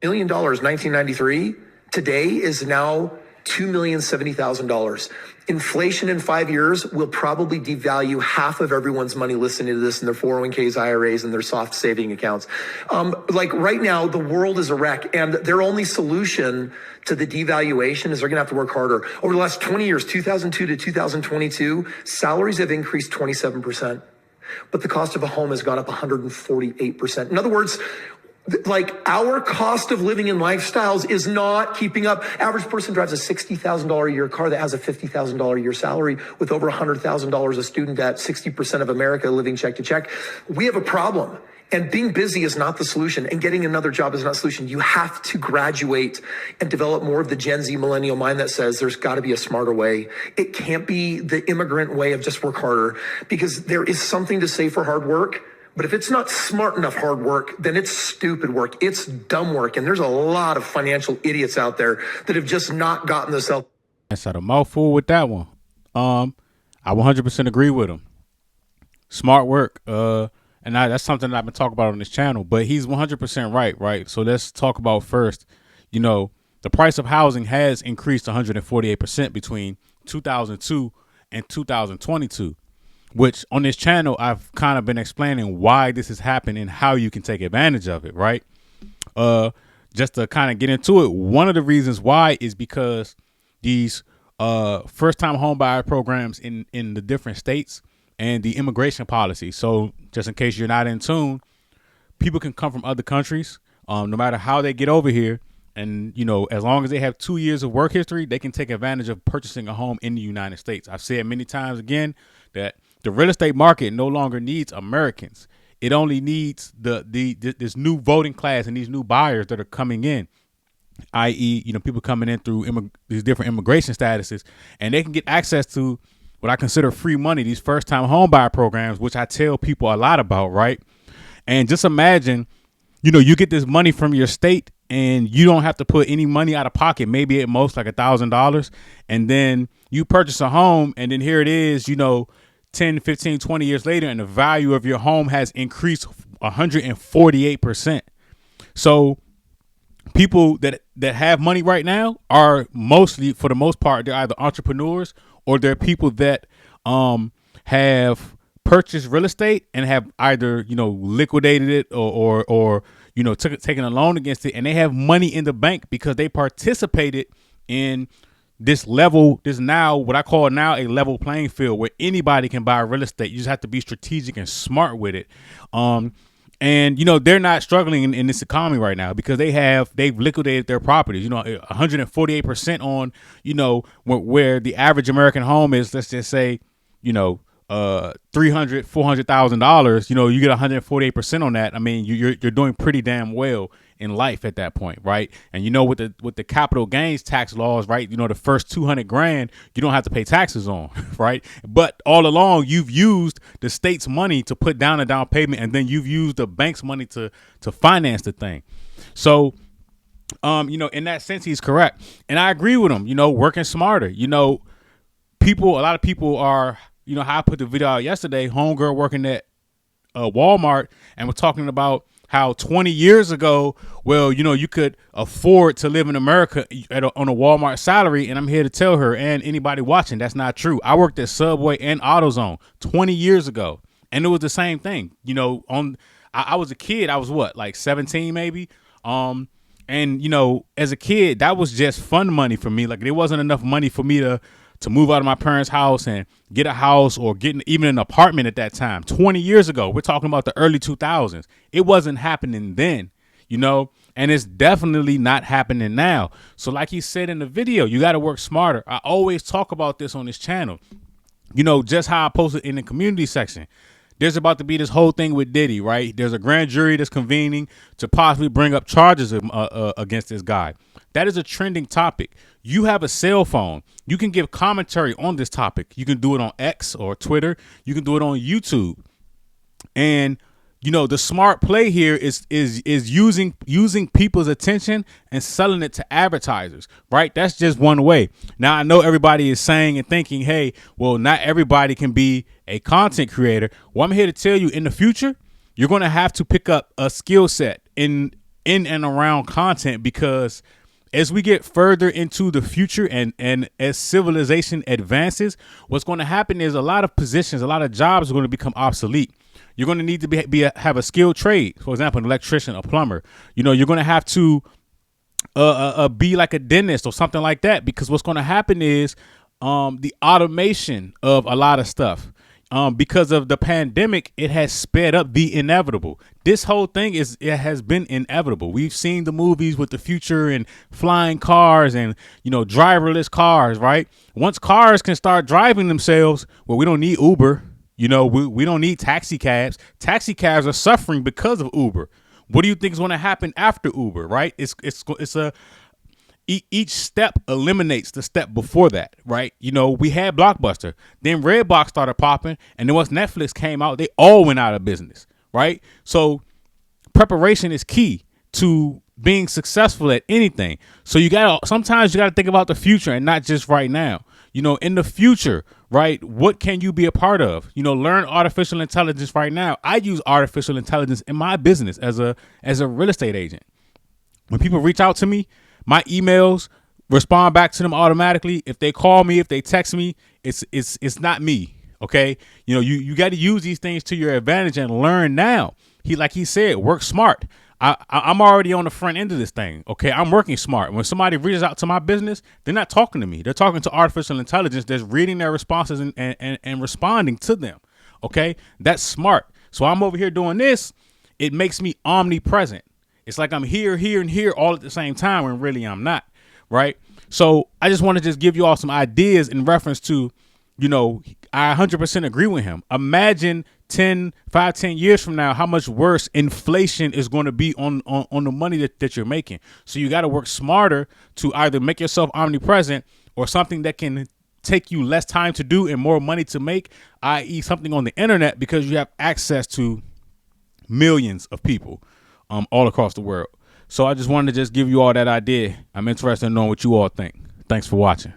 $1 million, 1993, today is now $2,070,000. Inflation in 5 years will probably devalue half of everyone's money listening to this in their 401ks, IRAs, and their soft saving accounts. Like right now, the world is a wreck, and their only solution to the devaluation is they're gonna have to work harder. Over the last 20 years, 2002 to 2022, salaries have increased 27%, but the cost of a home has gone up 148%. In other words, like our cost of living and lifestyles is not keeping up. Average person drives a $60,000 a year car that has a $50,000 a year salary with over $100,000 a student debt, 60% of America living check to check. We have a problem. And being busy is not the solution, and getting another job is not the solution. You have to graduate and develop more of the Gen Z millennial mind that says there's got to be a smarter way. It can't be the immigrant way of just work harder, because there is something to say for hard work. But if it's not smart enough hard work, then it's stupid work. It's dumb work. And there's a lot of financial idiots out there that have just not gotten this out. That's a mouthful with that one. I 100% agree with him. Smart work. And that's something that I've been talking about on this channel. But he's 100% right? So let's talk about first, the price of housing has increased 148% between 2002 and 2022. Which on this channel, I've kind of been explaining why this is happening and how you can take advantage of it, right? Just to kind of get into it, one of the reasons why is because these first-time home buyer programs in the different states and the immigration policy. So just in case you're not in tune, people can come from other countries, no matter how they get over here. And, as long as they have 2 years of work history, they can take advantage of purchasing a home in the United States. I've said many times again that the real estate market no longer needs Americans. It only needs this new voting class and these new buyers that are coming in, i.e., people coming in through these different immigration statuses, and they can get access to what I consider free money, these first-time home buyer programs, which I tell people a lot about, right? And just imagine, you get this money from your state and you don't have to put any money out of pocket, maybe at most like $1,000. And then you purchase a home, and then here it is, 10, 15, 20 years later, and the value of your home has increased 148%. So people that have money right now are mostly, for the most part, they're either entrepreneurs or they're people that have purchased real estate and have either, liquidated it or taken a loan against it, and they have money in the bank because they participated in this now what I call now a level playing field where anybody can buy real estate. You just have to be strategic and smart with it. And they're not struggling in this economy right now because they've liquidated their properties, 148% on, where the average American home is, let's just say, $400,000, you get 148% on that. I mean, you're doing pretty damn well in life at that point, right? And with the capital gains tax laws, right? The first 200 grand you don't have to pay taxes on, right? But all along you've used the state's money to put down a down payment, and then you've used the bank's money to finance the thing. So, in that sense, he's correct, and I agree with him. Working smarter. A lot of people are. How I put the video out yesterday, homegirl working at Walmart, and we're talking about how 20 years ago, you could afford to live in America on a Walmart salary. And I'm here to tell her and anybody watching that's not true. I worked at Subway and AutoZone 20 years ago, and it was the same thing. I was a kid. I was like 17 maybe. And as a kid, that was just fun money for me. Like there wasn't enough money for me to move out of my parents' house and get a house or get even an apartment at that time. 20 years ago, we're talking about the early 2000s. It wasn't happening then, and it's definitely not happening now. So like he said in the video, you got to work smarter. I always talk about this on this channel, just how I posted in the community section. There's about to be this whole thing with Diddy, right? There's a grand jury that's convening to possibly bring up charges against this guy. That is a trending topic. You have a cell phone. You can give commentary on this topic. You can do it on X or Twitter. You can do it on YouTube. And the smart play here is using people's attention and selling it to advertisers, right? That's just one way. Now, I know everybody is saying and thinking, hey, well, not everybody can be a content creator. Well, I'm here to tell you, in the future, you're going to have to pick up a skill set in in and around content, because as we get further into the future and as civilization advances, what's going to happen is a lot of positions, a lot of jobs are going to become obsolete. You're going to need to have a skilled trade. For example, an electrician, a plumber. You're going to have to be like a dentist or something like that, because what's going to happen is the automation of a lot of stuff. Because of the pandemic, it has sped up the inevitable. This whole thing has been inevitable. We've seen the movies with the future and flying cars and, driverless cars, right? Once cars can start driving themselves, well, we don't need Uber. We don't need taxi cabs. Taxi cabs are suffering because of Uber. What do you think is going to happen after Uber, right? Each step eliminates the step before that, right? We had Blockbuster, then Redbox started popping, and then once Netflix came out, they all went out of business, right? So preparation is key to being successful at anything. So sometimes you gotta think about the future and not just right now. In the future, right? What can you be a part of? Learn artificial intelligence right now. I use artificial intelligence in my business as a real estate agent. When people reach out to me, my emails respond back to them automatically. If they call me, if they text me, it's not me. Okay. You got to use these things to your advantage and learn now. Like he said, work smart. I'm already on the front end of this thing. Okay. I'm working smart. When somebody reaches out to my business, they're not talking to me. They're talking to artificial intelligence that's reading their responses and responding to them. Okay. That's smart. So I'm over here doing this. It makes me omnipresent. It's like I'm here, and here all at the same time when really I'm not, right? So I just want to give you all some ideas in reference to, I 100% agree with him. Imagine 10 years from now, how much worse inflation is going to be on the money that you're making. So you got to work smarter to either make yourself omnipresent or something that can take you less time to do and more money to make, i.e. something on the internet, because you have access to millions of people all across the world. So I just wanted to give you all that idea. I'm interested in knowing what you all think. Thanks for watching.